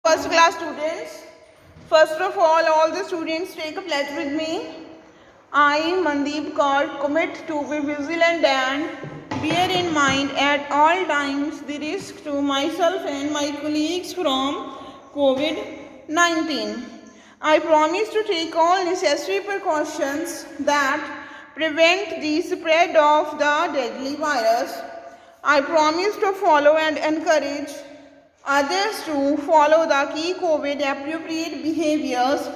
First class students, first of all the students take a pledge with me. I, Mandeep Kaur, commit to be vigilant and bear in mind at all times the risk to myself and my colleagues from COVID-19. I promise to take all necessary precautions that prevent the spread of the deadly virus. I promise to follow and encourage others to follow the key COVID appropriate behaviors,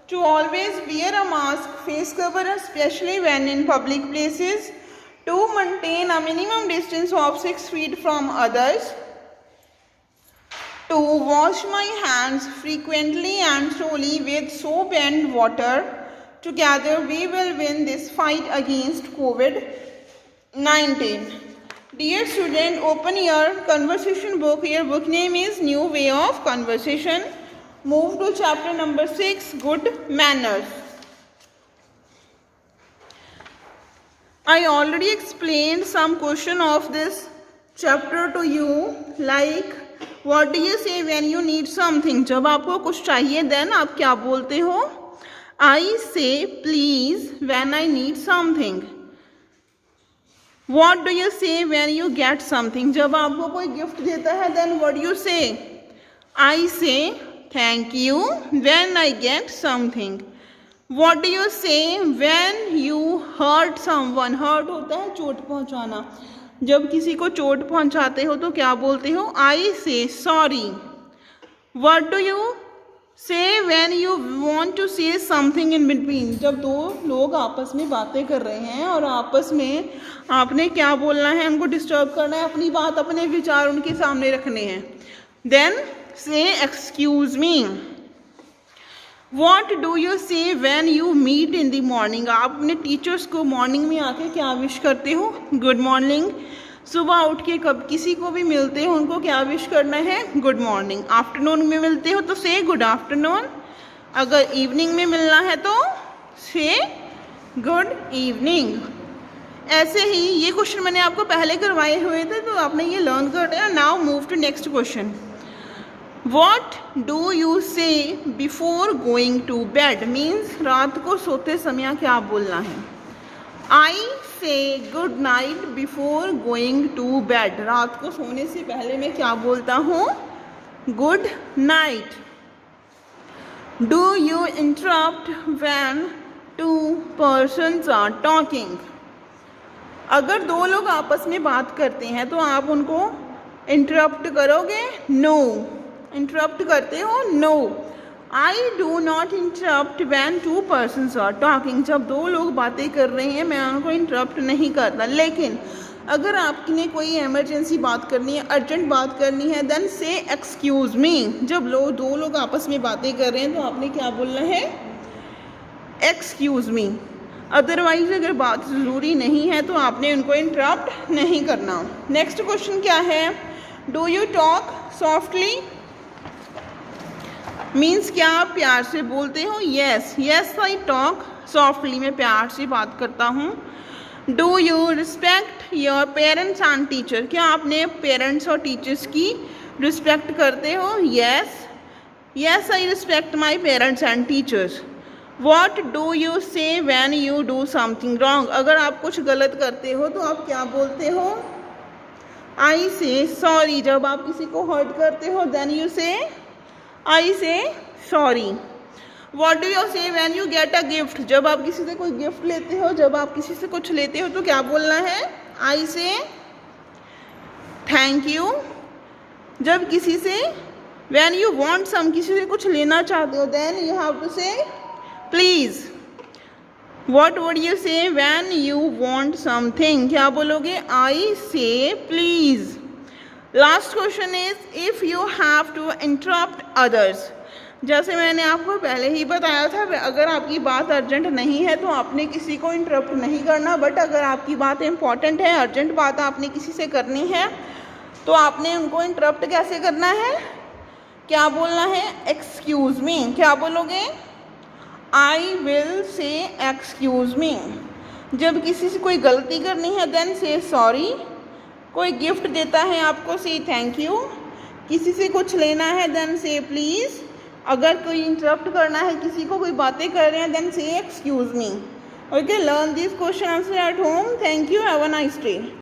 to always wear a mask, face cover, especially when in public places, to maintain a minimum distance of 6 feet from others, to wash my hands frequently and thoroughly with soap and water. Together we will win this fight against COVID-19. Dear student, open your conversation book. Your book name is New Way of Conversation. Move to chapter number 6, Good Manners. I already explained some question of this chapter to you, like what do you say when you need something? जब आपको कुछ चाहिए then आप क्या बोलते हो? I say please when I need something. What do you say when you get something? जब आपको कोई गिफ्ट देता है then what do you say? I say thank you when I get something. What do you say when you hurt someone? Hurt होता है चोट पहुंचाना. जब किसी को चोट पहुंचाते हो तो क्या बोलते हो? I say sorry. What do you say when you want to say something in between? जब दो लोग आपस में बातें कर रहे हैं और आपस में आपने क्या बोलना है, उनको डिस्टर्ब करना है, अपनी बात अपने विचार उनके सामने रखने हैं. Then say excuse me. What do you say when you meet in the morning? आप अपने टीचर्स को मॉर्निंग में आके क्या विश करते हो? Good morning. सुबह उठ के कब किसी को भी मिलते हो उनको क्या विश करना है? Good morning. आफ्टरनून में मिलते हो तो से गुड आफ्टरनून. अगर इवनिंग में मिलना है तो से गुड इवनिंग. ऐसे ही ये क्वेश्चन मैंने आपको पहले करवाए हुए थे तो आपने ये लर्न कर लिया. Now move to next question. What do you say before going to bed? Means रात को सोते समय क्या बोलना है? I say good night before going to bed. रात को सोने से पहले मैं क्या बोलता हूँ? Good night. Do you interrupt when two persons are talking? अगर दो लोग आपस में बात करते हैं तो आप उनको इंटरप्ट करोगे? No. इंटरप्ट करते हो? No. I do not interrupt when two persons are talking. जब दो लोग बातें कर रहे हैं मैं उनको इंटरप्ट नहीं करता. लेकिन अगर आपने कोई इमरजेंसी बात करनी है, अर्जेंट बात करनी है, देन से एक्सक्यूज मी. जब दो लोग आपस में बातें कर रहे हैं तो आपने क्या बोलना है? Excuse me. अदरवाइज अगर बात ज़रूरी नहीं है तो आपने उनको इंटरप्ट नहीं करना. नेक्स्ट क्वेश्चन क्या है? Do you talk softly? Means क्या आप प्यार से बोलते हो? Yes. Yes I talk softly. मैं प्यार से बात करता हूँ. Do you respect your parents and teacher? क्या आपने पेरेंट्स और टीचर्स की रिस्पेक्ट करते हो? Yes. Yes I respect my parents and teachers. What do you say when you do something wrong? अगर आप कुछ गलत करते हो तो आप क्या बोलते हो? आई से सॉरी. जब आप किसी को हर्ट करते हो देन यू से आई से sorry. What do you say when you get a gift? जब आप किसी से कोई गिफ्ट लेते हो, जब आप किसी से कुछ लेते हो तो क्या बोलना है? आई से थैंक यू. जब किसी से वैन यू वॉन्ट सम, किसी से कुछ लेना चाहते हो then you have to say please. What would you say when you want something? क्या बोलोगे? I say please. Last question is if you have to interrupt others. जैसे मैंने आपको पहले ही बताया था, अगर आपकी बात अर्जेंट नहीं है तो आपने किसी को इंटरप्ट नहीं करना. बट अगर आपकी बात इंपॉर्टेंट है, अर्जेंट बात आपने किसी से करनी है तो आपने उनको इंटरप्ट कैसे करना है? क्या बोलना है? Excuse me. क्या बोलोगे? I will say excuse me. जब किसी से कोई गलती करनी है देन से सॉरी. कोई गिफ्ट देता है आपको, से थैंक यू. किसी से कुछ लेना है देन से प्लीज़। अगर कोई इंटरप्ट करना है किसी को, कोई बातें कर रहे हैं, देन से excuse me. Okay, learn this question answer at home. Thank you, have a nice day.